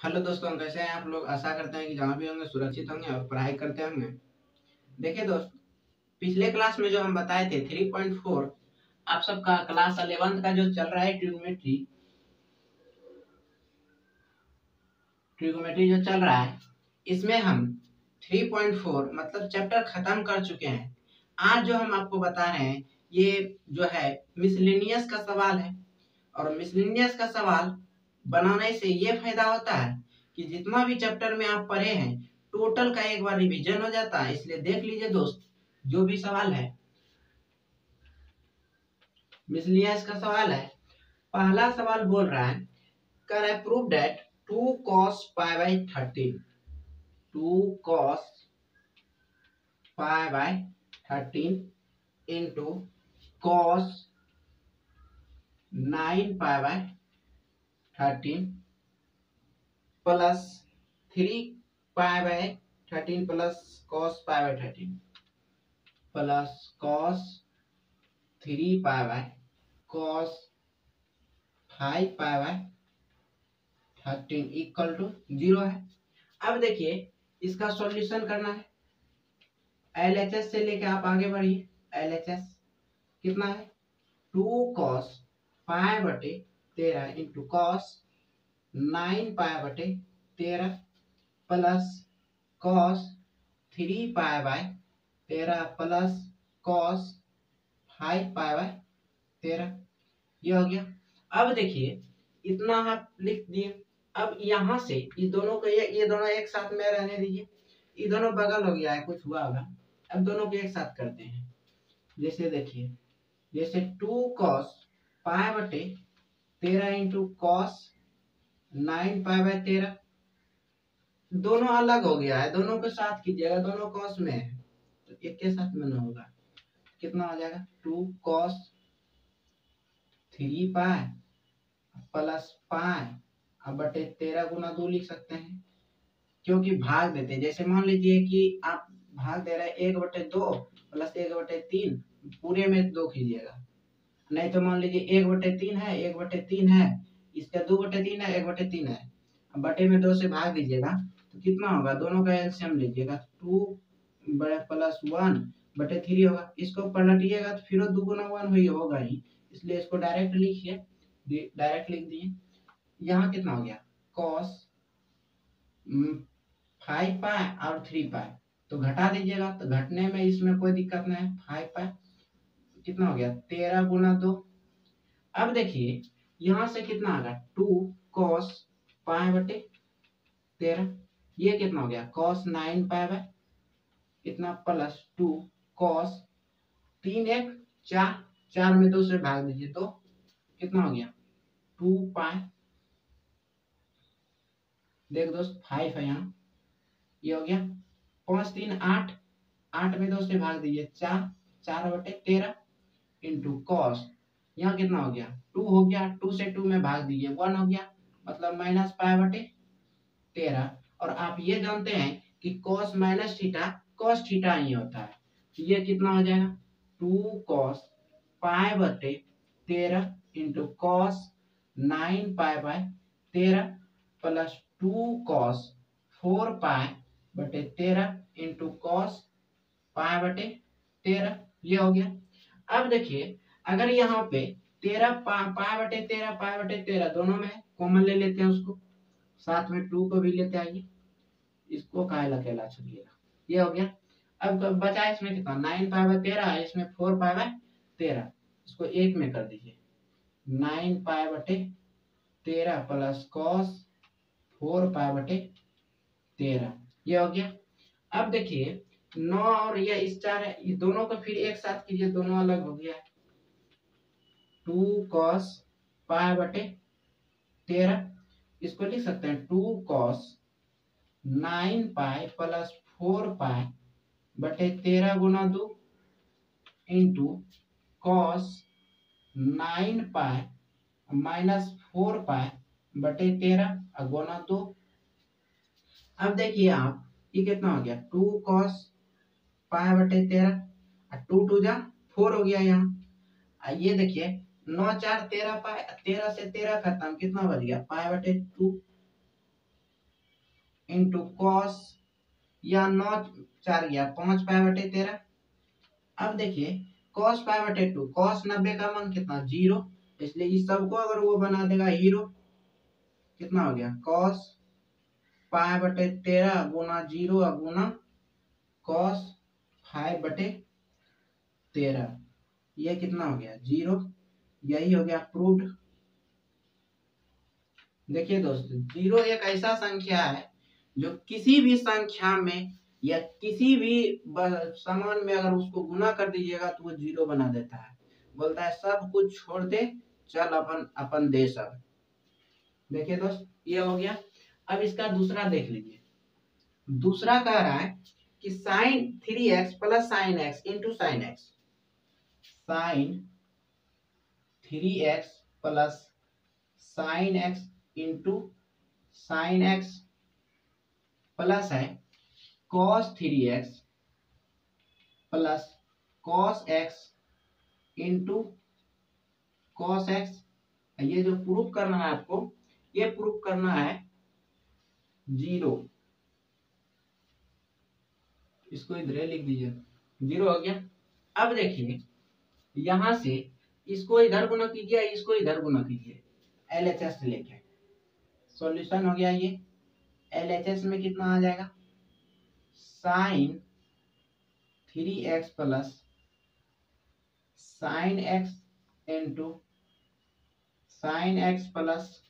Hello दोस्तों, कैसे हैं आप लोग। आशा करते हैं कि जहाँ भी होंगे सुरक्षित होंगे और पढ़ाई करते होंगे। देखिए दोस्त, पिछले क्लास में जो हम बताए थे 3.4, आप सबका क्लास 11th का जो चल रहा है ट्रिग्नोमेट्री ट्रिग्नोमेट्री जो चल रहा है, इसमें हम 3.4 मतलब चैप्टर खत्म कर चुके हैं। आज जो हम आपको बता रहे हैं ये जो है मिसलेनियस का सवाल है। और मिसलेनियस का सवाल बनाने से ये फायदा होता है कि जितना भी चैप्टर में आप पढ़े हैं टोटल का एक बार रिवीजन हो जाता है। इसलिए देख लीजिए दोस्त, जो भी सवाल है मिसलेनियस का सवाल है। पहला सवाल बोल रहा है, कर है prove that 2 cos pi by 13 2 cos pi by 13 into cos 9 pi by 13 plus 3 pi by 13 plus cos pi by 13 plus cos 3 pi by cos 5 pi by 13 equal to 0 है। अब देखिए, इसका सॉल्यूशन करना है। एलएचएस से लेके आप आगे बढ़िए। एलएचएस कितना है? 2 cos 5 बटे 13 इंटू cos 9 पाई बटे 13 plus cos 3 pi by 13 plus cos 5 pi by 13। ये हो गया। अब देखिए, इतना आप लिख दिए। अब यहाँ से इस दोनों को ये दोनों एक साथ में रहने दीजिए। ये दोनों बगल हो गया है, कुछ हुआ होगा। अब दोनों को एक साथ करते हैं। जैसे देखिए, जैसे 2 cos पाई बटे 13 इंटू cos 9 पाई बाई 13, दोनों अलग हो गया है। दोनों को साथ कीजिएगा, दोनों cos में है तो एक के साथ में ना होगा। कितना हो जाएगा? 2 cos 3 पाई प्लस 5 अब बटे 13 गुना 2 लिख सकते हैं, क्योंकि भाग देते हैं। जैसे मान लीजिए कि आप भाग दे रहे हैं 1/2 प्लस 1/3, पूरे में 2 कीजिएगा। नहीं तो मान लीजिए 1/3 है, 1/3 है, इसका 2/3 है, 1/3 है। अब बटे में 2 से भाग दीजिएगा तो कितना होगा? दोनों का एलसीएम लीजिएगा, 2 प्लस 1/3 होगा। इसको पलटिएगा तो फिर 2 गुना 1 हुई होगा ही, इसलिए इसको डायरेक्ट लिखिए। डायरेक्ट लिख दिए। यहाँ कितना हो गया? cos 5 पाई और 3 पाई, तो घटा दीजिएगा तो घटने में इसमें कोई दिक्कत नहीं है। 5 पाई कितना हो गया? 13 गुना 2। अब देखिए, यहाँ से कितना आ गया? 2 cos पाई बटे 13, ये कितना हो गया? cos 9 पाई बाय इतना प्लस 2 cos 3 1 4, 4 में 2 से भाग दीजिए तो कितना हो गया? 2 पाई। देख दोस्त, 5 है यहाँ, ये हो गया 5 3 8, 8 में 2 से भाग दीजिए 4, 4/13 इंटू कॉस, यहाँ कितना हो गया? 2 हो गया, 2 से 2 में भाग दीजिए 1 हो गया, मतलब माइनस पाई बटे 13। और आप ये जानते हैं कि cos minus theta cos theta ही होता है। तो ये कितना हो जाएगा? 2 कॉस पाई बटे 13 into cos 9 pi by 13 plus 2 cos 4 पाई बटे 13 इंटू कॉस पाई बटे 13, ये हो गया। अब देखिए, अगर यहाँ पे 13 पाई बटे 13 दोनों में कॉमन ले लेते हैं, उसको साथ में 2 को भी लेते आइए, इसको काहे अकेला छोड़िएगा। ये हो गया। अब बचा इसमें कितना? 9 पाई बाय 13, इसमें 4 पाई बाय 13, इसको एक में कर दीजिए। 9 पाई बटे 13 प्लस कॉस 4 पाई बटे 13, ये हो गया। अब देखिए, 9 और ये इस 4 है, ये दोनों को फिर एक साथ कीजिए, दोनों अलग हो गया। 2 cos पाई बटे 13, इसको लिख सकते हैं 2 cos 9 पाई प्लस 4 पाई बटे 13 गुना 2 इंटू cos 9 पाई माइनस 4 पाई बटे 13 गुना 2। अब देखिए आप, ये कितना हो गया? 2 cos पाई बटे 13, 2 2 जा 4 हो गया यहाँ। ये देखिए, 9 4 13 पाई, 13 से 13 खत्म, कितना बच गया? पाई बटे 2। इंटू कॉस, या 9 4 गया 5 पाई/13। अब देखिए कॉस पाई/2, कॉस 90 का मान कितना 0, इसलिए इस सबको अगर वो बना देगा हीरो, कितना हो गया कॉस पाई/13 गुना 0 गुना कॉस 5/13, ये कितना हो गया 0, यही हो गया प्रूव्ड। देखिए दोस्तों, 0 एक ऐसा संख्या है जो किसी भी संख्या में या किसी भी समान में अगर उसको गुना कर दीजिएगा तो वो 0 बना देता है, बोलता है सब कुछ छोड़ दे, चल अपन अपन दे सब। देखिए दोस्त, ये हो गया। अब इसका दूसरा देख लीजिए। दूसरा कह रहा है कि sine 3x plus sine x into sine x, sine 3x plus sine x into sine x plus है cos 3x plus cos x into cos x। ये जो प्रूफ करना है आपको, ये प्रूफ करना है 0, इसको इधर लिख दीजिए, 0 हो गया। अब देखिए यहां से इसको इधर गुना कीजिए, इसको इधर गुना कीजिए LHS लेके, सॉल्यूशन हो गया ये। LHS में कितना आ जाएगा, sine 3x plus sine x into sine x plus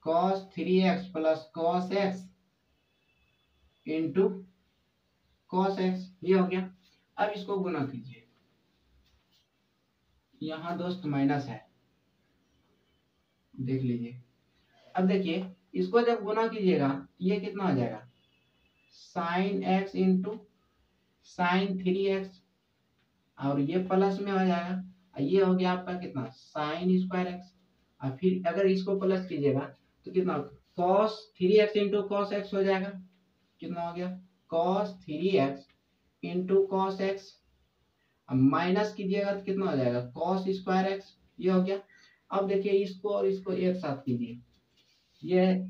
cos 3x plus cos x into cos x, ये हो गया। अब इसको गुना कीजिए, यहाँ दोस्त माइनस है, देख लीजिए। अब देखिए इसको जब गुना कीजिएगा ये कितना हो जाएगा, sign x into sign 3x, और ये प्लस में हो जाएगा, ये हो गया आपका कितना साइन स्क्वायर एक्स। और फिर अगर इसको प्लस कीजिएगा तो कितना cos 3x into cos x हो जाएगा, कितना हो गया cos 3x into cos x. अब माइनस कीजिएगा तो कितना हो जाएगा cos स्क्वायर एक्स, ये हो गया। अब देखिए इसको और इसको एक साथ कीजिए, ये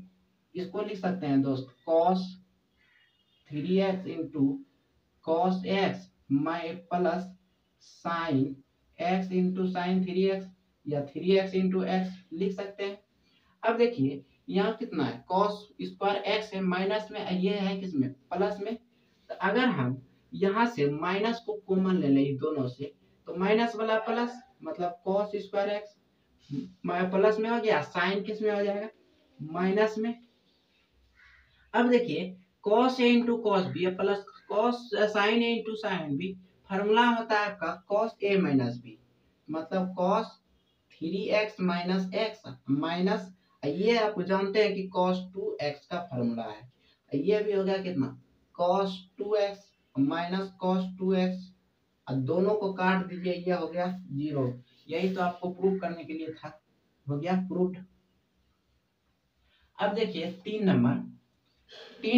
इसको लिख सकते हैं दोस्त cos 3x into cos x plus sine x into sign 3x, या 3x इंटू एक्स लिख सकते हैं। अब देखिए यहाँ कितना है cos स्क्वायर एक्स है, माइनस में, ये है किसमें प्लस में। तो अगर हम यहाँ से माइनस को कॉमन ले लें दोनों से, तो माइनस वाला प्लस, मतलब cos स्क्वायर एक्स प्लस में हो गया, साइन किस में हो जाएगा माइनस में। अब देखिए cos a into cos b plus cos sine a into sine b, formula होता है आपका cos a माइनस बी, मतलब cos 3x minus x minus, ये आप जानते हैं कि cos 2x का फॉर्मूला है, ये भी हो गया कितना cos 2x minus cos 2x, और दोनों को काट दीजिए, ये हो गया 0। यही तो आपको प्रूव करने के लिए था, हो गया प्रूफ। अब देखिए 3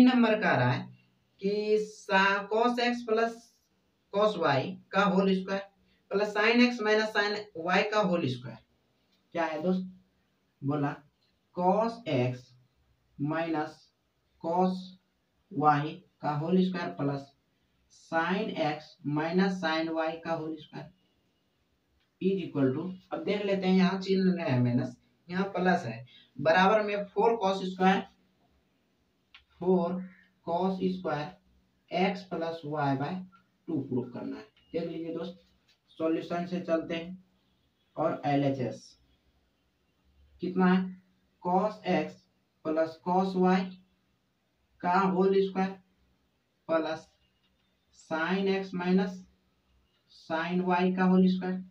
नंबर का रहा है कि cos x plus cos y का whole square plus sin x minus sin y का होल स्क्वायर, क्या है दोस्त, बोला cos x minus cos y का whole square plus sin x minus sin y का whole square is equal to, अब देख लेते हैं यहाँ चिन्ह है माइनस, यहाँ प्लस है, बराबर में 4 cos square 4 cos square x plus y by 2 proof करना है। देख लीजिए दोस्त, सॉल्यूशन से चलते हैं, और LHS कितना है cos x plus cos y का whole square plus sin x minus sin y का होल स्क्वायर।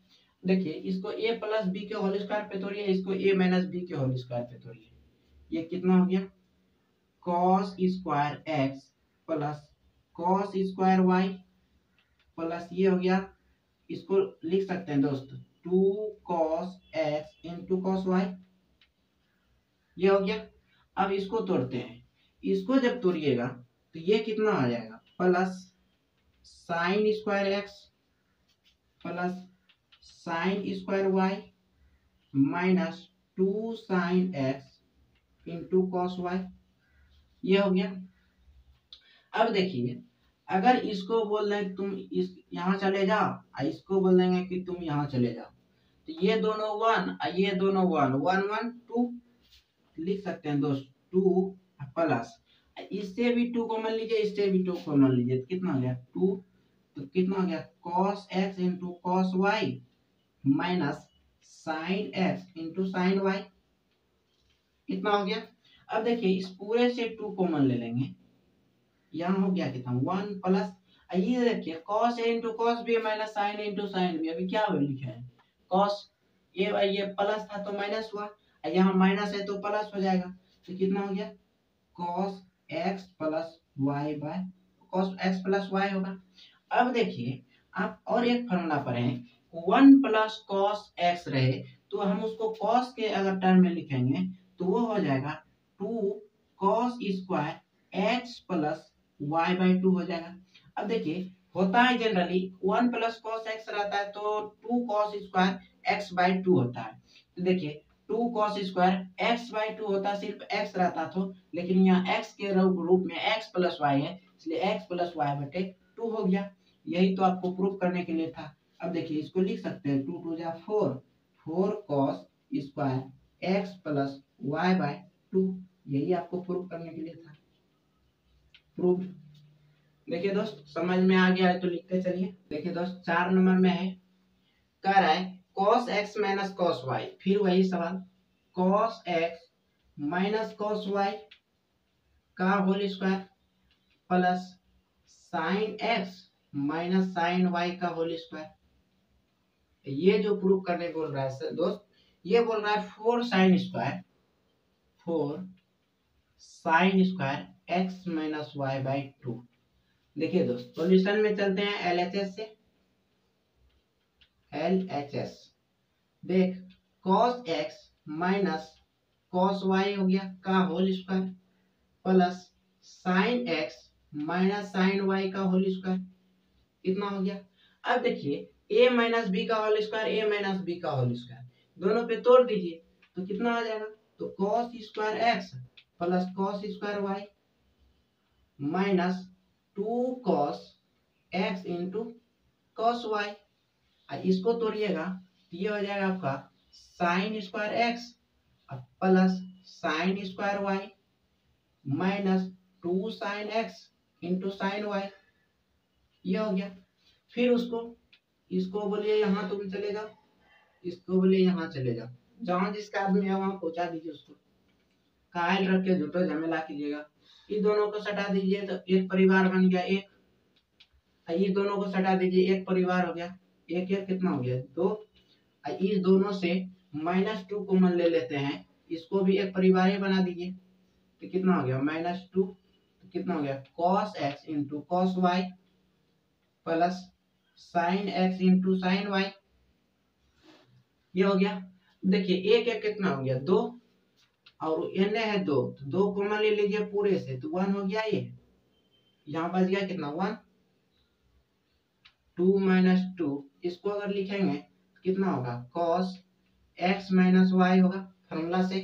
देखिए इसको a प्लस बी के होल स्क्वायर पे तोड़िए, इसको a माइनस बी के होल स्क्वायर पे तोड़िए, ये कितना हो गया cos square x plus cos square y plus, ये हो गया, इसको लिख सकते हैं दोस्त 2 cos x into cos y, ये हो गया। अब इसको तोड़ते हैं, इसको जब तोड़िएगा तो ये कितना आ जाएगा plus sine square x plus sine square y minus 2 sine x into cos y, ये हो गया। अब देखिए अगर इसको बोल दें तुम इस यहाँ चले जाओ और इसको बोल देंगे कि तुम यहाँ चले जाओ, तो ये दोनों वन और ये दोनों वन, वन वन टू लिख सकते हैं दोस्त, टू प्लस इससे भी टू कॉमन लीजिए, इससे भी टू कॉमन लीजिए, तो कितना हो गया टू, तो कितना हो गया cos x into cos y minus sine x into sine y, कितना हो गया। अब देखिए इस पूरे से टू कॉमन ले लेंगे, यहाँ हो गया कितना वन प्लस, ये देखिए cos A into cos B minus sine into sine B, अभी क्या लिखा है कॉस, ये प्लस था तो माइनस हुआ, यहाँ माइनस है तो प्लस हो जाएगा, तो कितना हो गया cos x plus y by cos x plus y होगा। अब देखिए आप और एक फॉर्मूला पढ़ें, वन प्लस कॉस एक्स रहे तो हम उसको कॉस के अगर टर्म में लिखेंगे तो वो हो जाएगा two cos square x plus y by two हो जाएगा। अब देखिए होता है generally one plus cos x रहता है तो two cos square x by two होता है, तो देखिए two cos square x by two होता है, सिर्फ एक्स रहता तो, लेकिन यहाँ एक्स के रूप में एक्स प्लस वाई है, इसलिए एक्स प्लस वाई बटे टू हो गया। यही तो आपको प्रूफ करने के लिए था। अब देखिए इसको लिख सकते हैं टू टू जा four, four cos square x plus y by two, यही आपको प्रूफ करने के लिए था। प्रूफ देखिए दोस्त समझ में आ गया है तो लिखते चलिए। देखिए दोस्त 4 नंबर में है, कह रहा है cos x minus cos y, फिर वही सवाल cos x minus cos y का whole square plus sin x minus sin y का होल स्क्वायर। ये जो प्रूव करने बोल रहा है दोस्त, ये बोल रहा है four sine square, four sine square x minus y by two. देखिए दोस्त सॉल्यूशन में चलते हैं एलएचएस से, एलएचएस देख cos x minus cos y हो गया का whole square plus sin x minus sin y का होल स्क्वायर, कितना हो गया। अब देखिए a माइनस बी का whole square, a minus b का होल स्क्वायर दोनों पे तोड़ दीजिए तो कितना आ जाएगा, तो cos square x plus cos square y minus two cos x into cos y, इसको तोड़िएगा तो ये हो जाएगा आपका sine square x plus sine square y minus two sine x into sine y, ये हो गया। फिर उसको इसको बोलिए यहाँ तुम चले जाओ, इसको बोलिए यहाँ चले जाओ, जहाँ जिसका आदमी है वहां पहुंचा दीजिए उसको, कायल रख के झूठो झमेला कीजिएगा। इन दोनों को सटा दीजिए तो एक परिवार बन गया एक, ये दोनों को सटा दीजिए एक परिवार हो गया, एक एक कितना हो गया दो, इस दोनों से माइनस टू कॉमन ले लेते हैं, इसको भी एक परिवार ही बना दीजिए, तो कितना हो गया माइनस टू, तो कितना हो गया cos x into cos y plus sine x into sine y, ये हो गया। देखिए एक एक कितना हो गया दो, और एन है दो, तो दो कॉमन ले लीजिए पूरे से तो वन हो गया, ये यहाँ बच गया कितना वन, टू माइनस टू, इसको अगर लिखेंगे तो कितना होगा cos x माइनस वाई होगा फॉर्मूला से,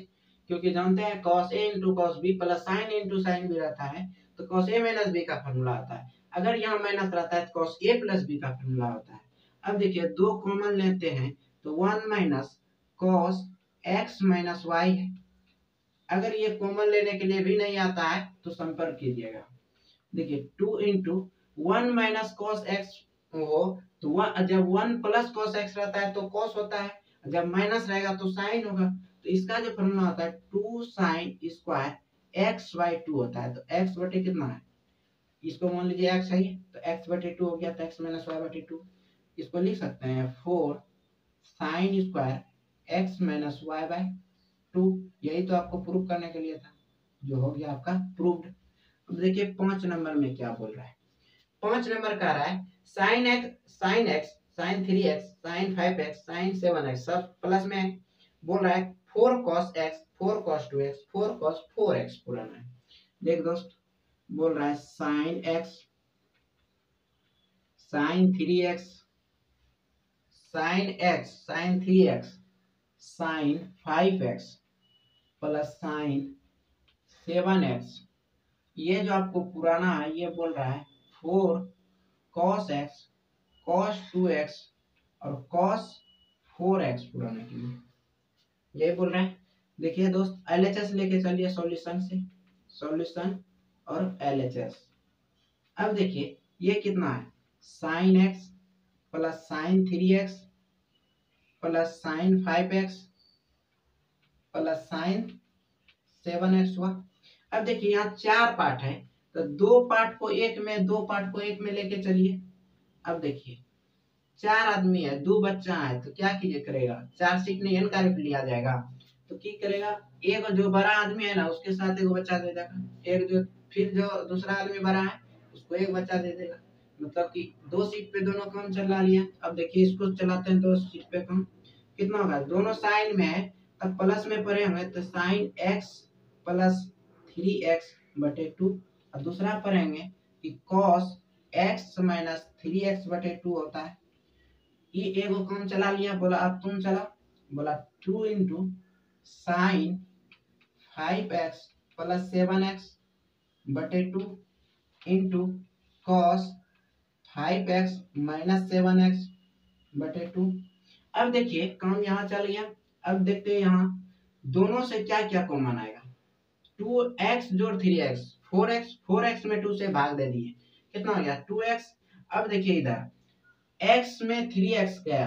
क्योंकि जानते हैं cos a into cos b plus sine into sine b रहता है तो cos a माइनस बी का फॉर्मूला आता है, अगर यहाँ माइनस रहता है तो cos a प्लस बी का फॉर्मूला होता है। अब देखिए दो कॉमन लेते हैं तो one minus cos x minus y है, अगर ये कॉमन लेने के लिए भी नहीं आता है तो संपर्क कीजिएगा। देखिए two into one minus cos x हो तो जब वन प्लस कॉस एक्स रहता है तो कॉस होता है, जब माइनस रहेगा तो साइन होगा, तो इसका जो फॉर्मूला होता है two sine square x by two होता है, तो एक्स बटे कितना है, इसको मान लीजिए एक्स है तो एक्स बटे टू हो गया, तो एक्स माइनस वाई बटे टू, इसको लिख सकते हैं four sine square x minus y by two, यही तो आपको प्रूव करने के लिए था, जो हो गया आपका प्रूव्ड। अब देखिए 5 नंबर में क्या बोल रहा है, 5 नंबर कह रहा है sine x sine 3x sine 5x sine 7x सब प्लस में है, बोल रहा है 4 cos x 4 cos 2x 4 cos 4x पुराना है। देख दोस्त बोल रहा है sine x sine 3x sine x sine 3x sine 5x plus sine 7x ये जो आपको पुराना है ये बोल रहा है 4 cos x cos 2x और cos 4x पुराने के लिए ये बोल रहे हैं। देखिए दोस्त एलएचएस लेके चलिए सॉल्यूशन से, सॉल्यूशन और एलएचएस। अब देखिए ये कितना है sine x plus sine 3x plus sine 5x plus sine 7x हुआ। अब देखिए यहाँ 4 पार्ट है तो 2 पार्ट को एक में, 2 पार्ट को एक में लेके चलिए। अब देखिए 4 आदमी है, 2 बच्चा है तो क्या कीजिए करेगा 4 सीखने एन का लिया जाएगा तो की करेगा एक जो बड़ा आदमी है ना उसके साथ एक बच्चा दे देगा, एक जो फिर जो दूसरा आदमी बड़ा है उसको एक बच्चा दे देगा। मतलब कि 2 सीट पे दोनों काम चला लिया। अब देखिए इसको चलाते हैं 2 सीट पे काम, कितना होगा दोनों साइन में है तब प्लस में पढ़े होंगे तो साइन एक्स प्लस 3x/2 और दूसरा पढ़ेंगे कि कॉस x माइनस 3x/2 होता है। ये एगो काम चला लिया, बोला अब तुम चला, बोला 2 into sine 5x plus 7x/2 into cos 5x minus 7x/2। अब देखिए काम यहाँ चल गया। अब देखते हैं यहाँ दोनों से क्या क्या कॉमन आएगा 2x जोड़ 3x 4x में 2 से भाग दे दिए कितना हो गया 2x। अब देखिए इधर x में 3x गया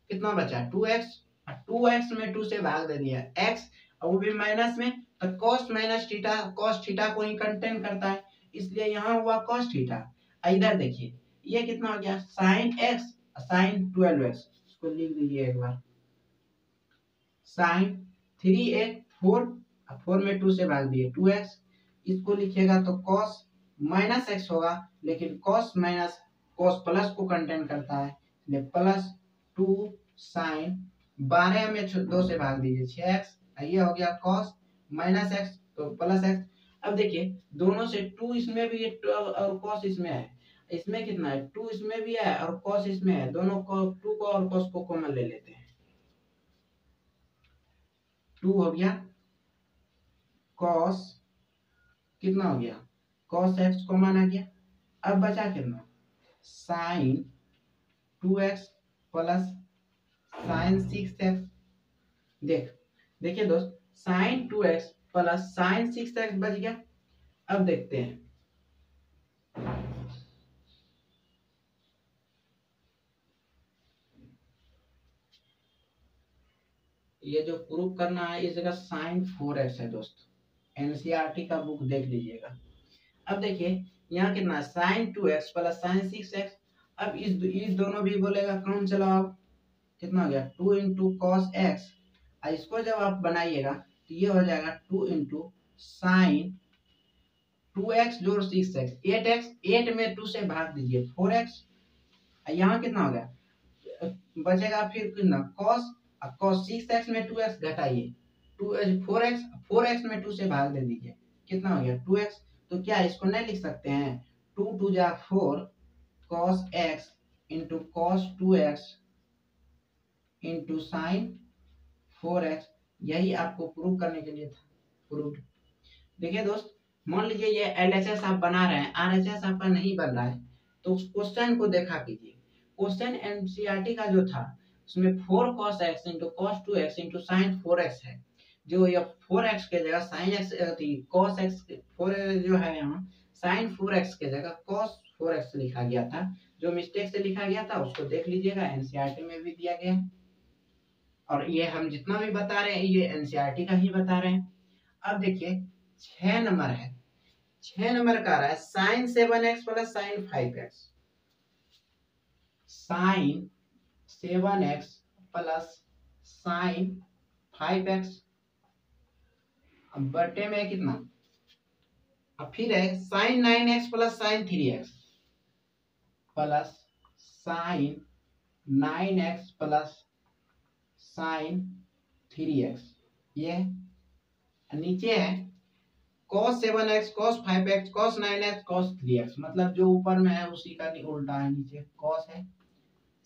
कितना बचा 2x और 2x में 2 से भाग दे दिया x और वो भी माइनस में तो cos minus theta cos theta को ही कंटेन करता है इसलिए यहाँ हुआ cos थीटा। इधर देखिए ये कितना हो गया sin x sin 12x इसको लिख दीजिए एक बार sin 3x 4 में 2 से भाग दिए 2x इसको लिखिएगा तो cos माइनस x होगा लेकिन cos माइनस cos प्लस को कंटेन करता है इसलिए प्लस 2 sin 12 में 2 से भाग दीजिए 6x ये हो गया cos माइनस x तो प्लस x। अब देखिए दोनों से 2 इसमें भी है और cos इसमें है, इसमें कितना है 2 इसमें भी है और cos इसमें है, दोनों को 2 को और cos को कॉमन ले लेते हैं 2 हो गया cos कितना हो गया cos x कॉमन आ गया। अब बचा कितना sin 2x plus sin 6x। देखिए दोस्त sin 2x plus sin 6x बच गया। अब देखते हैं ये जो प्रूफ करना है इस जगह sin 4x है दोस्त, एनसीईआरटी का बुक देख लीजिएगा। अब देखिए यहाँ कितना sin 2x plus sin 6x। अब इस दोनों भी बोलेगा कौन चलाओ कितना हो गया 2 इंटू कॉस एक्स। इसको जब आप बनाइएगा तो ये हो जाएगा 2 इंटू साइन 2x जोड़ 6x 8x 8 में 2 से भाग दीजिए 4x। यहाँ कितना हो गया बचेगा फिर कितना cos cos 6x में 2x घटाइए 2 4x में 2 से भाग दे दीजिए कितना हो गया 2x। तो क्या इसको नहीं लिख सकते हैं 2 2 जा 4 cos x into cos 2x into sine 4x। यही आपको प्रूव करने के लिए था प्रूव। देखिए दोस्त मान लीजिए ये एलएचएस आप बना रहे हैं आरएचएस आपका नहीं बन रहा है तो उस क्वेश्चन को देखा कीजिए। क्वेश्चन एनसीईआरटी का जो था उसमें 4 cos x into cos 2x into sine 4x है। जो ये 4x के जगह साइन x cos x 4 जो है यहाँ साइन 4x के जगह cos 4x लिखा गया था। जो मिस्टेक से लिखा गया था उसको देख लीजिएगा एनसीईआरटी में भी दिया गया है और ये हम जितना भी बता रहे हैं ये एनसीईआरटी का ही बता रहे हैं। अब देखिए 6 नंबर है, 6 नंबर का आ रहा है sine 7x plus sine 5x। Sine 7x plus sine 5x अब बटे में कितना अब फिर है sine 9x plus sine 3x plus sine 9x plus sine 3x। ये नीचे है cos 7x cos 5x cos 9x cos 3x मतलब जो ऊपर में है उसी का उल्टा है नीचे cos है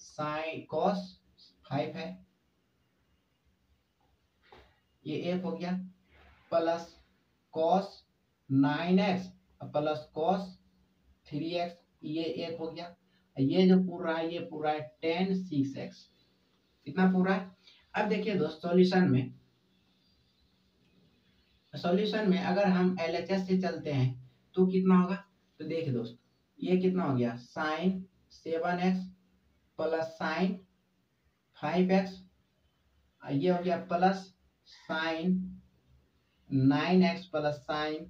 sin cos 5 है ये एक हो गया plus cos 9x plus cos 3x, ये एक हो गया। ये जो पूरा है ये पूरा है tan 6x, इतना पूरा है। अब देखिए दोस्त सॉल्यूशन में अगर हम LHS से चलते हैं तो कितना होगा, तो देखिए दोस्त ये कितना हो गया sign 7x plus sine 5x, ये हो गया plus sine 9x plus sine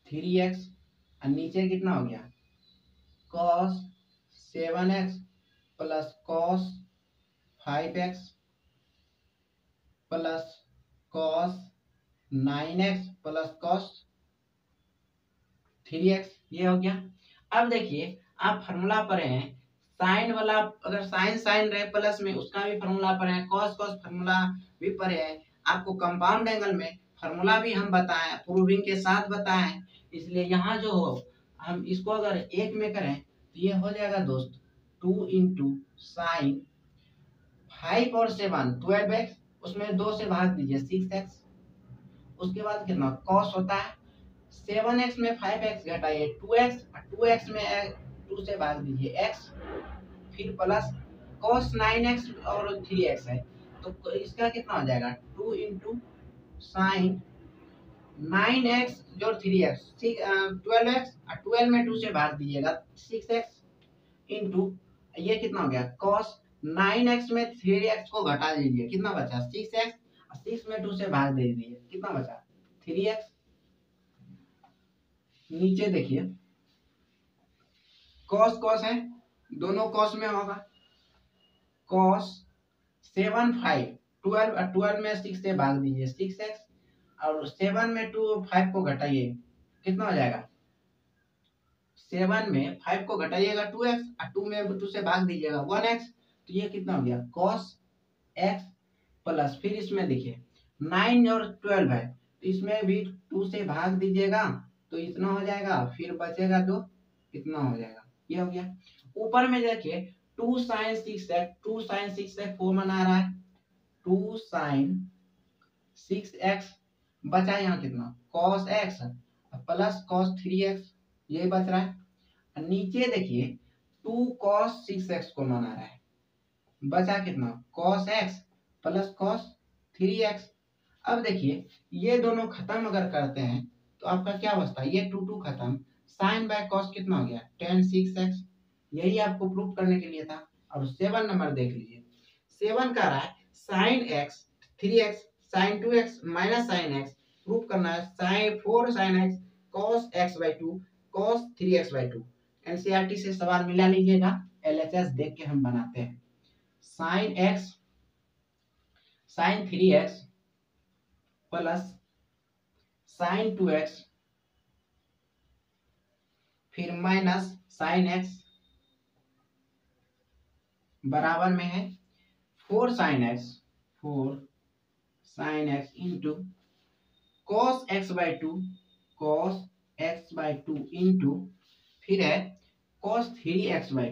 3x, और नीचे कितना हो गया cos 7x plus cos 5x plus cos 9x plus cos 3x, ये हो गया। अब देखिए आप फार्मूला पढ़े हैं साइन वाला, अगर साइन साइन रहे प्लस में उसका भी फार्मूला पढ़े हैं, कॉस कॉस फार्मूला भी पढ़े हैं। आपको कंपाउंड एंगल में फार्मूला भी हम बताएं, प्रूविंग के साथ बताएं। इसलिए यहाँ जो हो हम इसको अगर एक में करें तो ये हो जाएगा दोस्त 2 इंटू साइन 5 और 7 12x, उसमें 2 से भाग दीजिए 6x, उसके बाद कितना कॉस होता है 7x में 5x घटाइए 2x, 2x में 2 से भाग दीजिए x, फिर प्लस cos 9x और 3x है तो इसका कितना हो जाएगा 2 इंटू साइन 9x जो 3x 12x, 12 में 2 से भाग दीजिएगा 6x इंटू ये कितना हो गया cos 9x में 3x को घटा दीजिए कितना बचा 6x, 6 में 2 से भाग दे दीजिए कितना बचा 3x। नीचे देखिए cos cos है, दोनों cos में होगा cos 7 5 12, 12 में 6 से भाग दीजिए 6x, और 7 में 2 5 को घटाइए कितना हो जाएगा 7 में 5 को घटाइएगा 2x, और 2 में 2 से भाग दीजिएगा 1x, तो ये कितना हो गया cos x प्लस फिर इसमें देखिए 9 और 12 है तो इसमें भी 2 से भाग दीजिएगा तो इतना हो जाएगा, फिर बचेगा तो कितना हो जाएगा ये हो गया। ऊपर में देखिए 2 sin 6x 4 बना रहा है 2 sin 6x, बचा यहाँ कितना cos x plus cos 3x, ये बच रहा है। नीचे देखिए 2 cos 6x को बना रहा है, बचा कितना cos x plus cos 3x। अब देखिए ये दोनों खत्म अगर करते हैं तो आपका क्या बचता है, ये 2 खत्म, साइन बाय cos कितना हो गया tan 6x, यही आपको प्रूव करने के लिए था। और 7 नंबर देख लीजिए 7 का रहा है sine x 3x sine 2x minus sine x, prove करना है sine 4 sine x cos x by 2 cos 3x by 2। NCERT से सवाल मिला लीजिएगा, एलएचएस देख के हम बनाते हैं। Sine x sine 3x plus sine 2x फिर माइनस साइन x बराबर में है 4 sine x into cos x by 2 into फिर है cos 3x by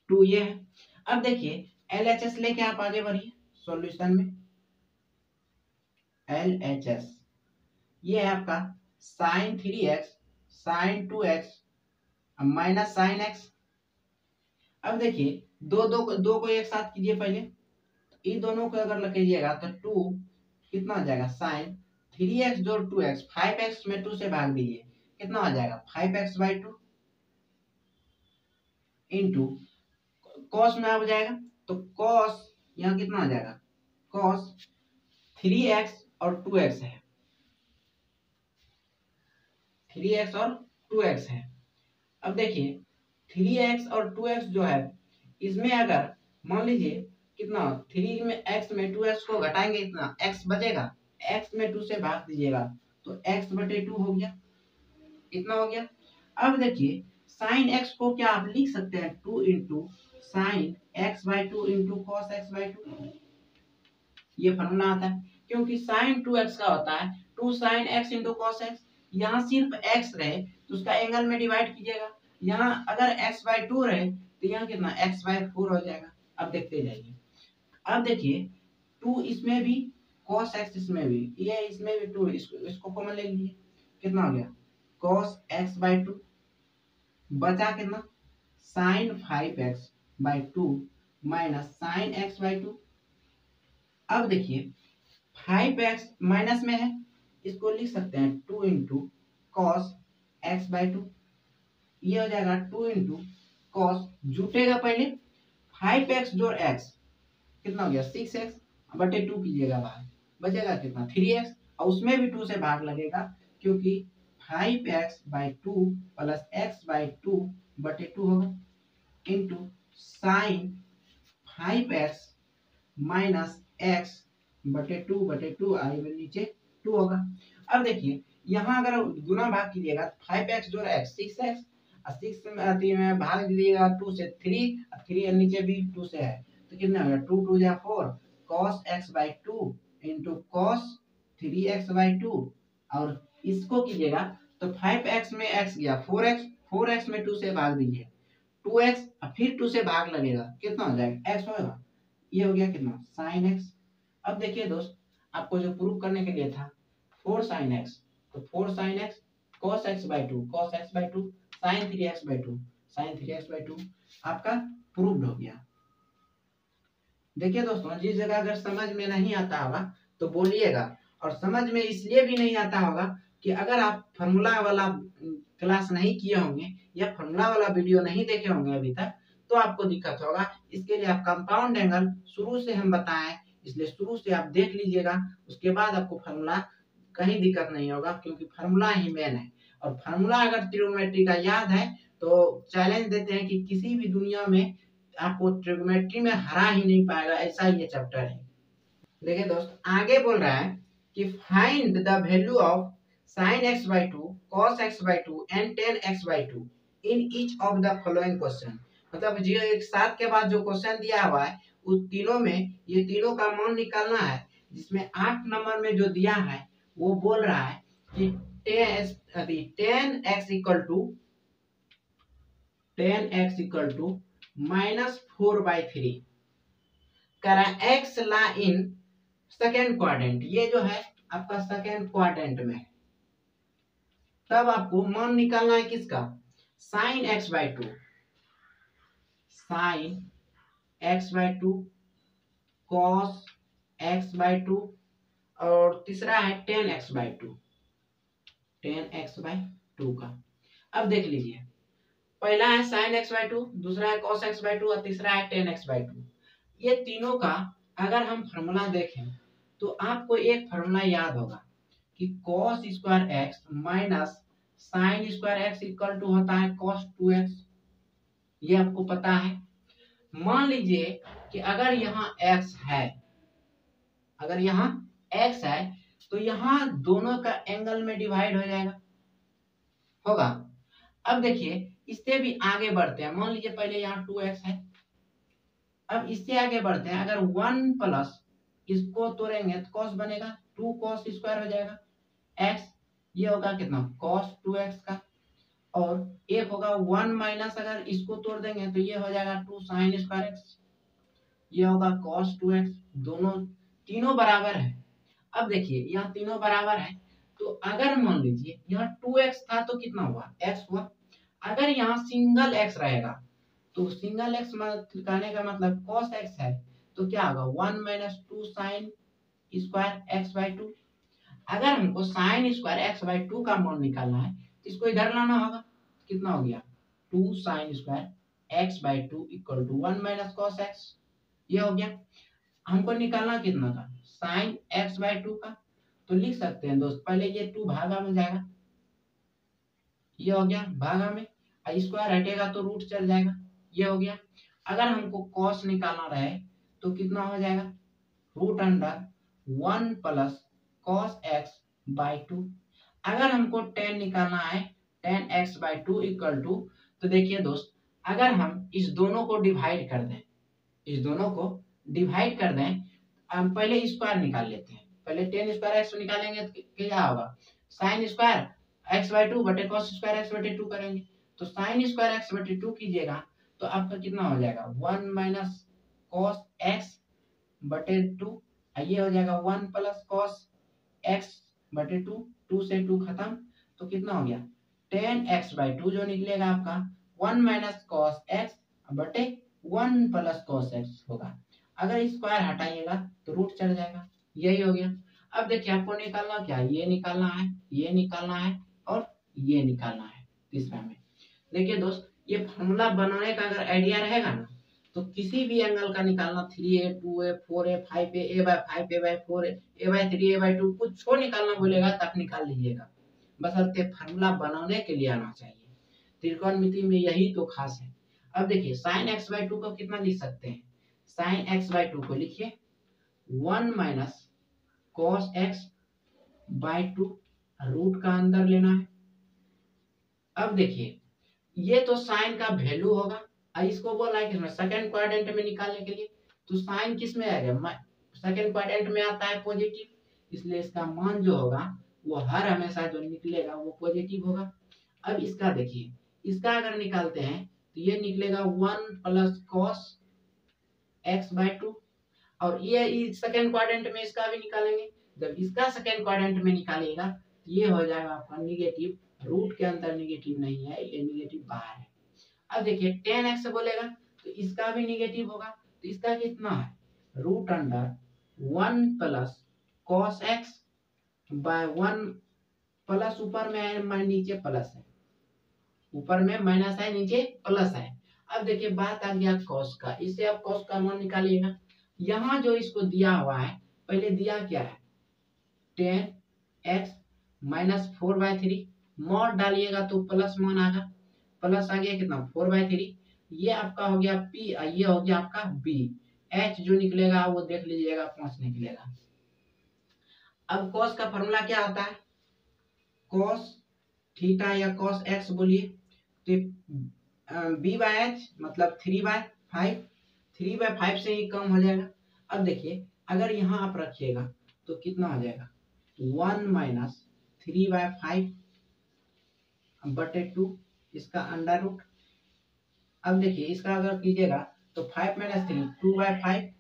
2 ये है। अब देखिए LHS लेके आप आगे बढ़िए सॉल्यूशन में। LHS ये है आपका sine 3x sine 2x minus sine x। अब देखिए दो को एक साथ कीजिए, पहले इन दोनों को अगर कीजिएगा तो 2 कितना हो जाएगा साइन 3x जोड़ 2x 5x में 2 से भाग दीजिए कितना हो जाएगा 5x by 2 इंटू cos में आ जाएगा तो cos यहाँ कितना हो जाएगा cos 3x और 2x है 3x और 2x है। अब देखिए 3x और 2x जो है इसमें अगर मान लीजिए कितना 3 में x में 2x को घटाएंगे इतना x बचेगा, x में 2 से भाग दीजिएगा तो x बटे 2 हो गया, इतना हो गया। अब देखिए साइन x को क्या आप लिख सकते हैं 2 into sine x by 2 into cos x by 2, ये फॉर्मूला आता है क्योंकि साइन 2x का होता है 2 sine x into cos x। यहाँ सिर्फ x रहे तो उसका एंगल में डिवाइड कीजिएगा, यहाँ अगर x बाई 2 रहे तो यहाँ कितना x बाई 4 हो जाएगा। अब देखते जाइए, अब देखिए 2 इसमें भी cos x इसमें भी, ये इसमें भी 2, इसको कॉमन ले लीजिए, कितना हो गया cos x बाई 2, बचा कितना sin 5x by 2 minus sin x by 2। अब देखिए 5x माइनस में है, इसको लिख सकते हैं 2 इंटू कॉस एक्स बाई 2, ये हो जाएगा 2 इंटू कॉस, जुटेगा पहले 5x जोड़ x कितना हो गया 6x बटे 2 कीजिएगा बाहर, बचेगा कितना 3x, और उसमें भी 2 से भाग लगेगा क्योंकि 5x by 2 plus x by 2 बटे 2 होगा into sine 5x minus x बटे 2 आई में नीचे 2 होगा। अब देखिए यहाँ अगर गुना भाग कीजिएगा 5x जोड़ x 6x, और 6 में भाग दीजिएगा 2 से 3, 3 नीचे भी 2 से है तो कितना होगा 2 2 जा 4 cos x by 2 into cos 3x by 2, और इसको कीजिएगा तो 5x में x गया 4x में 2 से भाग दीजिए 2x, और फिर 2 से भाग लगेगा कितना हो जाएगा x होगा, ये हो गया कितना sin x। अब देखिए दोस्त आपको जो प्रूव करने के लिए था 4 sin x, तो 4 sin x cos x by 2 cos x by 2 sin 3x by 2 sin 3x by 2 आपका प्रूव्ड हो गया। देखिए दोस्तों जिस जगह अगर समझ में नहीं आता होगा तो बोलिएगा, और समझ में इसलिए भी नहीं आता होगा कि अगर आप फार्मूला वाला क्लास नहीं किए होंगे या फार्मूला वाला वीडियो नहीं देखे होंगे अभी तक, तो आपको दिक्कत होगा। इसके लिए आप कंपाउंड एंगल शुरू से हम बताएं, इसलिए शुरू से आप देख लीजिएगा, उसके बाद आपको फार्मूला कहीं दिक्कत नहीं होगा क्योंकि फार्मूला ही मेन है। और फार्मूला अगर ट्रिग्नोमेट्री का याद है तो चैलेंज देते हैं कि किसी भी दुनिया में आपको ट्रिग्नोमेट्री में हरा ही नहीं पाएगा, ऐसा ये चैप्टर है। देखिए दोस्त आगे बोल रहा है कि find the value of sin x by 2 cos x by 2 and tan x by 2 in each of the following question। मतलब जो एक साथ के बाद जो क्वेश्चन दिया हुआ है उस तीनों में ये तीनों का मान निकालना है, जिसमें 8 नंबर में जो दिया है वो बोल रहा है कि tan x इक्वल टू -4/3 करा x ला इन सेकेंड क्वाड्रेंट, ये जो है आपका सेकेंड क्वाड्रेंट में, तब आपको मान निकालना है किसका sin x by 2 sin x by 2 cos x by 2 और तीसरा है tan x बाई 2 का। अब देख लीजिए पहला है sin x बाई 2, दूसरा है cos x बाई 2 और तीसरा है tan x बाई 2। ये तीनों का अगर हम फार्मूला देखें तो आपको एक फार्मूला याद होगा कि cos square x minus sin square x equal to होता है cos 2x, ये आपको पता है। मान लीजिए कि अगर यहाँ x है, अगर यहाँ x है तो यहाँ दोनों का एंगल में डिवाइड हो जाएगा होगा। अब देखिए इससे भी आगे बढ़ते हैं, मान लीजिए पहले यहाँ 2x है, अब इससे आगे बढ़ते हैं, अगर 1 प्लस इसको तोड़ेंगे तो cos बनेगा 2 cos स्क्वायर हो जाएगा x, ये होगा कितना cos 2x का, और एक होगा 1 माइनस अगर इसको तोड़ देंगे तो ये हो जाएगा 2 sin स्क्वायर x, ये होगा cos 2x। दोनों तीनों बराबर है। अब देखिए यहाँ तीनों बराबर है तो अगर मान लीजिए यहाँ 2x था तो कितना हुआ x हुआ, अगर यहाँ सिंगल x रहेगा तो सिंगल x कहने का मतलब cos x है तो क्या होगा 1 minus 2 sin square x by 2। अगर हमको sin स्क्वायर x बाई 2 का मान निकालना है तो इसको इधर लाना होगा, कितना हो गया 2 sin square x by 2 equal to 1 minus cos x, ये हो गया। हमको निकालना कितना का sin x बाई 2 का, तो लिख सकते हैं दोस्त पहले ये 2 भागा में जाएगा, ये हो गया भागा में, स्क्वायर हटेगा तो रूट चल जाएगा, ये हो गया। अगर हमको cos निकालना रहे तो कितना हो जाएगा root under 1 plus cos x by 2। अगर हमको tan निकालना है tan x by 2 equal to, तो देखिए दोस्त अगर हम इस दोनों को डिवाइड कर दें, इस दोनों को डिवाइड कर दें, हम पहले स्क्वायर निकाल लेते हैं, पहले tan स्क्वायर x निकालेंगे तो क्या होगा sin स्क्वायर x बाई 2 बटे cos स्क्वायर x बटे 2 करेंगे, तो sin स्क्वायर x बटे 2 कीजिएगा तो आपका कितना हो जाएगा 1 माइनस cos x बटे 2 ये हो जाएगा 1 प्लस कॉस एक्स बटे 2, 2 से 2 खत्म, तो कितना हो गया 10x/2 जो निकलेगा आपका 1 माइनस कॉस एक्स बटे 1 प्लस कॉस एक्स होगा। अगर स्क्वायर हटाइएगा तो रूट चढ़ जाएगा, यही हो गया। अब देखिए आपको निकालना क्या, ये निकालना है, ये निकालना है और ये निकालना है तीसरा में। देखिए दोस्त, ये फॉर्मूला बनाने का अगर आइडिया रहेगा ना, तो किसी भी एंगल का निकालना 3a 2a 4a 5a a/5 a/4 a/3 a/2 कुछ छो निकालना बोलेगा तो आप निकाल लीजिएगा, बशर्ते फॉर्मूला बनाने के लिए आना चाहिए। त्रिकोणमिति में यही तो खास है। अब देखिए sin x/2 को कितना लिख सकते हैं, sin x/2 को लिखिए 1 माइनस cos x/2 रूट का अंदर लेना है। अब देखिए ये तो साइन का वैल्यू होगा, इसको बोला है किसमें, सेकंड क्वाड्रेंट में निकालने के लिए, तो साइन किस में आएगा, सेकंड क्वाड्रेंट में आता है पॉजिटिव, इसलिए इसका मान जो होगा वो हर हमेशा जो निकलेगा वो पॉजिटिव होगा। अब इसका देखिए, इसका अगर निकालते हैं तो ये निकलेगा 1 प्लस कॉस x/2, और ये सेकंड क्वाड्रेंट में इसका भी निकालेंगे। जब इसका सेकंड क्वाड्रेंट में निकालिएगा तो ये हो जाएगा आपका निगेटिव, रूट के अंदर निगेटिव नहीं है, ये निगेटिव बाहर है। अब देखिए 10x बोलेगा तो इसका भी निगेटिव होगा, तो इसका कितना है root under 1 plus cos x by 1 plus, ऊपर में है नीचे प्लस है, ऊपर में माइनस है नीचे प्लस है। अब देखिए बात आ गया कॉस का, इससे आप कॉस का मान निकालिएगा। यहाँ जो इसको दिया हुआ है, पहले दिया क्या है 10x माइनस 4/3, मॉड डालिएगा तो प्लस मान आएगा, प्लस आ गया कितना 4/3, ये आपका हो गया p, ये हो गया आपका b, h जो निकलेगा वो देख लीजिएगा 5 निकलेगा। अब cos का फॉर्मूला क्या होता है, cos थीटा या cos x बोलिए तो b/h मतलब 3/5, 3/5 से ही कम हो जाएगा। अब देखिए अगर यहाँ आप रखिएगा तो कितना हो जाएगा 1 माइनस 3/5 बटे 2, इसका अंडर रूट। अब देखिए इसका अगर कीजिएगा तो 5 माइनस 3 2/5,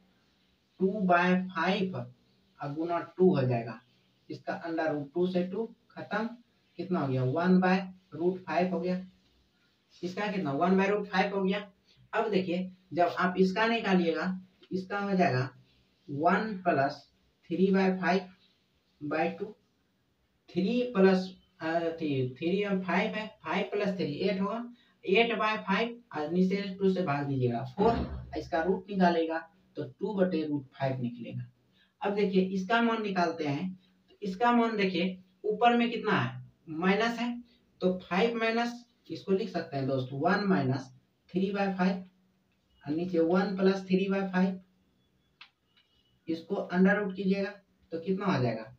2/5 गुना 2 हो जाएगा, इसका अंडर रूट 2 से 2 खत्म, कितना हो गया 1/√5 हो गया, इसका कितना 1/√5 हो गया। अब देखिए जब आप इसका निकालिएगा इसका हो जाएगा 1 प्लस 3/5/2, 3 प्लस 3 और 5 है, 5 प्लस 3 8 होगा, 8/5 और नीचे 2 से भाग दीजिएगा 4, इसका रूट निकालेगा तो 2/√5 निकलेगा। अब देखिए इसका मान निकालते हैं, तो इसका मान देखिए ऊपर में कितना है माइनस है, तो 5 माइनस, इसको लिख सकते हैं दोस्तों 1 माइनस 3/5 और नीचे 1 प्लस 3/5, इसको अंडर रूट कीजिएगा तो कितना आ जाएगा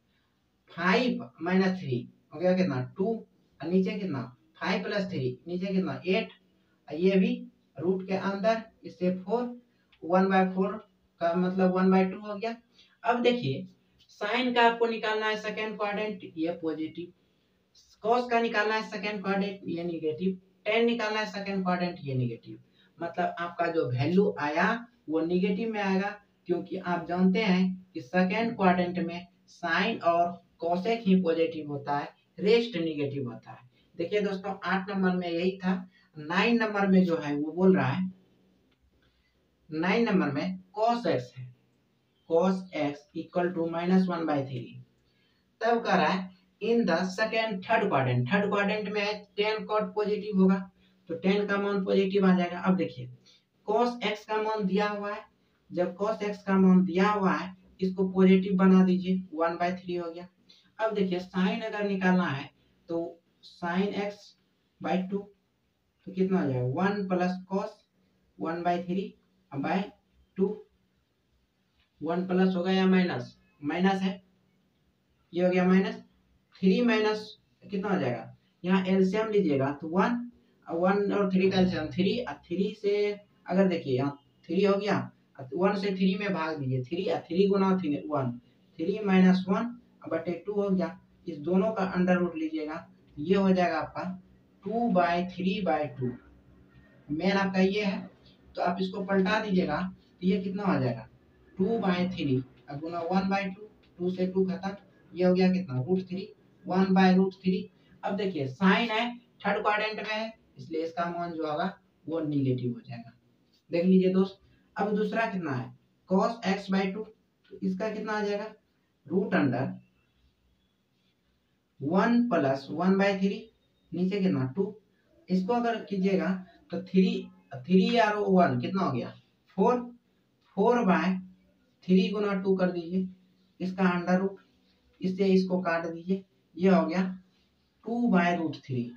5 माइनस 3 हो गया कितना 2, और नीचे कितना 5 प्लस 3 नीचे कितना 8, और ये भी रूट के अंदर, इससे 4, 1/4 का मतलब 1/2 हो गया। अब देखिए साइन का आपको निकालना है सेकंड क्वाड्रेंट, ये पॉजिटिव, कॉस का निकालना है सेकंड क्वाड्रेंट, ये नेगेटिव, tan निकालना है सेकंड क्वाड्रेंट, ये नेगेटिव। मतलब आपका जो वैल्यू आया वो नेगेटिव में आएगा, क्योंकि आप जानते हैं कि सेकंड क्वाड्रेंट में साइन और कोसेक ही पॉजिटिव होता है, रेस्ट नेगेटिव होता है। देखिए दोस्तों 8 नंबर में यही था। 9 नंबर में जो है वो बोल रहा है, 9 नंबर में cos x है, cos x इक्वल टू -1/3, तब कह रहा है in the second third quadrant में है tan cot पॉजिटिव होगा, तो tan का मान पॉजिटिव आ जाएगा। अब देखिए cos x का मान दिया हुआ है, जब cos x का मान दिया हुआ है इसको पॉजिटिव बना दीजिए 1/3 हो गया। अब देखिए साइन अगर निकालना है तो sin x/2 तो कितना हो जाएगा 1 प्लस cos 1/3/2, 1 प्लस होगा या माइनस, माइनस है, ये हो गया माइनस 3 माइनस कितना हो जाएगा, यहाँ एलसीएम लीजिएगा तो 1 और 3 का एलसीएम 3, और 3 से अगर देखिए यहाँ 3 हो गया, 1 से 3 में भाग दीजिए, 3 और 3 गुना 1, 3 माइनस 1/2 हो गया, इस दोनों का अंडर रूट लीजिएगा, ये हो जाएगा आपका 2/3/2, मेन आपका ये है, तो आप इसको पलटा दीजिएगा तो ये कितना हो जाएगा 2/3 गुना 1/2, 2 से 2 खत्म, ये हो गया कितना √3, 1/√3। अब देखिए साइन है, थर्ड क्वाड्रेंट में है, इसलिए इसका मान जो होगा वो निगेटिव हो जाएगा। देख लीजिए दोस्त। अब दूसरा कितना है cos x/2, तो इसका कितना आ जाएगा √1 + 1/3, नीचे कितना 2। इसको अगर कीजिएगा तो 3 और 1 कितना हो गया 4, 4/3 गुना 2 कर दीजिए, इसका अंडर रूट, इससे इसको काट दीजिए, ये हो गया 2/√3।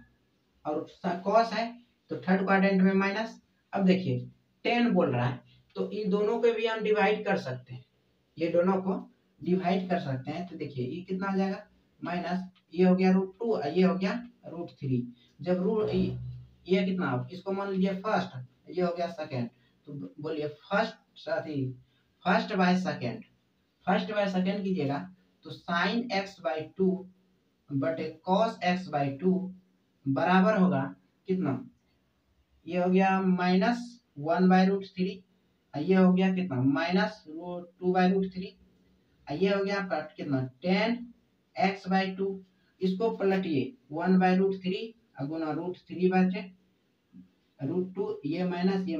और cos है तो थर्ड क्वाड्रेंट में माइनस। अब देखिए 10 बोल रहा है, तो इन दोनों को भी हम डिवाइड कर सकते हैं, ये दोनों को डिवाइड कर सकते हैं। तो देखिए ये कितना आ जाएगा माइनस, ये हो गया √2, ये हो गया √3। जब ये कितना, इसको मान लीजिए फर्स्ट, ये हो गया सेकंड, तो बोलिए फर्स्ट बाय सेकंड कीजिएगा तो sin x/2 बटे cos x/2 बराबर होगा कितना, ये हो गया -1/√3, ये हो गया कितना -2/√3, ये हो गया आपका कितना 10x/2। इसको पलटिए 1/√3 गुना √3 बचे √2, ये माइनस से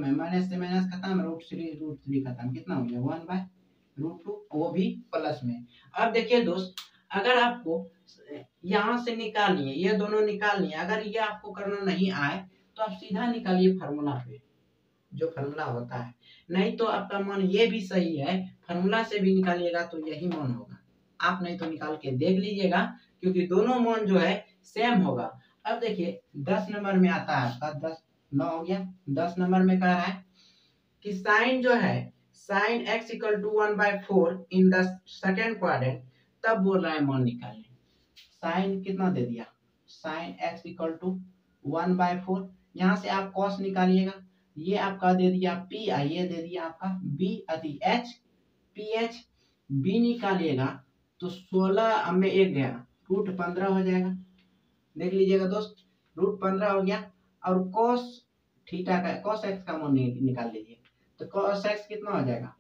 माइनस खत्म, √3 खत्म, कितना हो गया 1/√2, वो भी प्लस में। अब देखिए दोस्त, अगर आपको यहाँ से निकालनी है, ये दोनों निकालनी है, अगर ये आपको करना नहीं आए तो आप सीधा निकालिए फार्मूला पे, जो फार्मूला होता है। नहीं तो आपका मान ये भी सही है, फार्मूला से भी निकालिएगा तो यही मान होगा। आप नहीं तो निकाल के देख लीजिएगा, क्योंकि दोनों मान जो है सेम होगा। अब देखिए 10 नंबर में आता है आपका 10, 9 हो गया। 10 नंबर में कह रहा है कि साइन जो है sin x = 1/4 in the second quadrant, तब बोल रहा है मान निकालने। साइन कितना दे दिया, sin x = 1/4, यहाँ से आप cos निकालिएगा, ये आपका दे दिया p, ये दे दिया आपका b अति h, ph, b निकालिएगा तो 16 में 1 गया, √15 हो जाएगा। देख लीजिएगा दोस्त, √15 हो गया। और cos x का मान निकाल लीजिए, तो cos x कितना हो जाएगा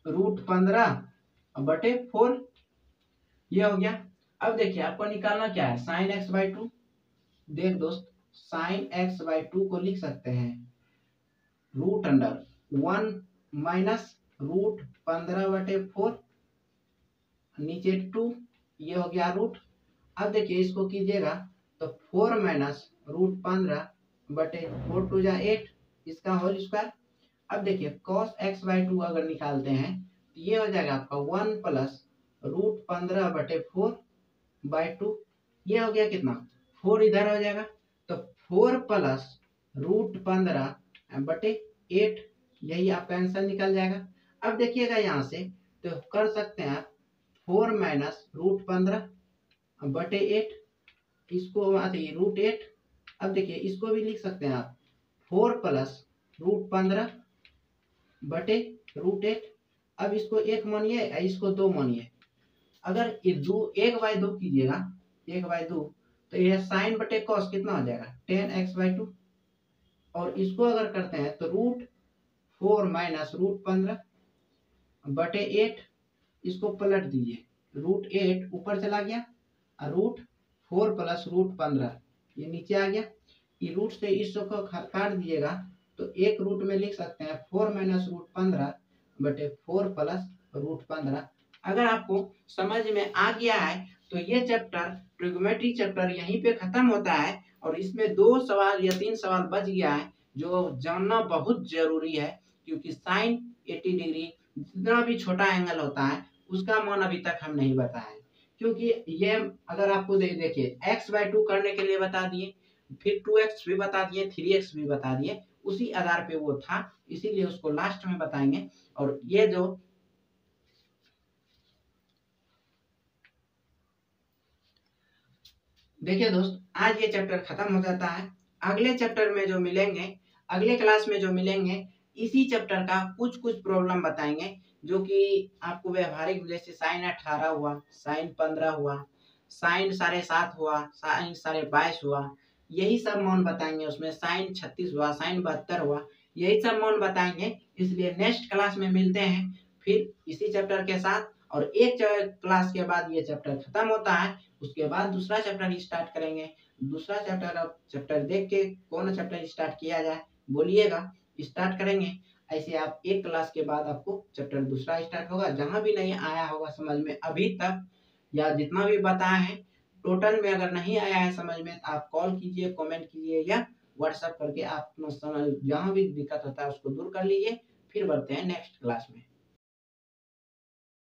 √15/4, ये हो गया। अब देखिए आपको निकालना क्या है sin x/2। देख दोस्त, sin x/2 को लिख सकते हैं √1 माइनस √15/4, नीचे 2, ये हो गया रूट। अब देखिए इसको कीजिएगा तो 4 माइनस √15/4 2 जा 8, इसका होल स्क्वायर। अब देखिए cos x/2 अगर निकालते हैं तो ये हो जाएगा आपका 1 + √15/4/2, ये हो गया कितना 4, इधर हो जाएगा तो 4 + √15/8, यही आपका आंसर निकल जाएगा। अब देखिएगा यहाँ से तो कर सकते हैं आप 4 माइनस √15/8, इसको आती √8। अब देखिए इसको भी लिख सकते हैं आप 4 + √15/8। अब इसको 1 मानिए, इसको 2 मानिए। अगर ये 1/2 कीजिएगा, 1/2, तो ये साइन बटे कॉस कितना हो जाएगा 10x/2। और इसको अगर करते हैं तो √4 माइनस √15/8, इसको पलट दीजिए, √8 ऊपर चला गया और √4 + √15 ये नीचे आ गया। ये रूट से इस को काट दीजिएगा तो एक रूट में लिख सकते हैं 4 माइनस √15/4 + √15। अगर आपको समझ में आ गया है तो ये चैप्टर ट्रिग्नोमेट्री चैप्टर यहीं पे खत्म होता है। और इसमें 2 सवाल या 3 सवाल बच गया है जो जानना बहुत जरूरी है, क्योंकि साइन 80 डिग्री जितना भी छोटा एंगल होता है उसका मान अभी तक हम नहीं बताए, क्योंकि ये अगर आपको देखिए x/2 करने के लिए बता दिए, फिर 2x भी बता दिए, 3x भी बता दिए, उसी आधार पे वो था, इसीलिए उसको लास्ट में बताएंगे। और ये जो देखिए दोस्त, आज ये चैप्टर खत्म हो जाता है। अगले चैप्टर में जो मिलेंगे, अगले क्लास में जो मिलेंगे, इसी चैप्टर का कुछ प्रॉब्लम बताएंगे, जो कि आपको व्यवहारिक, जैसे sin 18 हुआ, sin 15 हुआ, sin 7.5 हुआ, sin 22 हुआ, यही सब मान बताएंगे। उसमें sin 36 हुआ, sin 72 हुआ, यही सब मान बताएंगे। इसलिए नेक्स्ट क्लास में मिलते हैं। फिर इसी चैप्टर के साथ, और एक क्लास के बाद ये चैप्टर खत्म होता है, उसके बाद दूसरा चैप्टर स्टार्ट करेंगे। दूसरा चैप्टर, अब चैप्टर देख के कौन चैप्टर स्टार्ट किया जाए बोलिएगा, स्टार्ट करेंगे। ऐसे आप एक क्लास के बाद आपको चैप्टर दूसरा स्टार्ट होगा। जहां भी नहीं आया होगा समझ में अभी तक, या जितना भी बताया है टोटल में अगर नहीं आया है समझ में, तो आप कॉल कीजिए, कमेंट कीजिए, या व्हाट्सएप करके आप समझ जहां भी दिक्कत होता है उसको दूर कर लीजिए। फिर बढ़ते हैं नेक्स्ट क्लास में।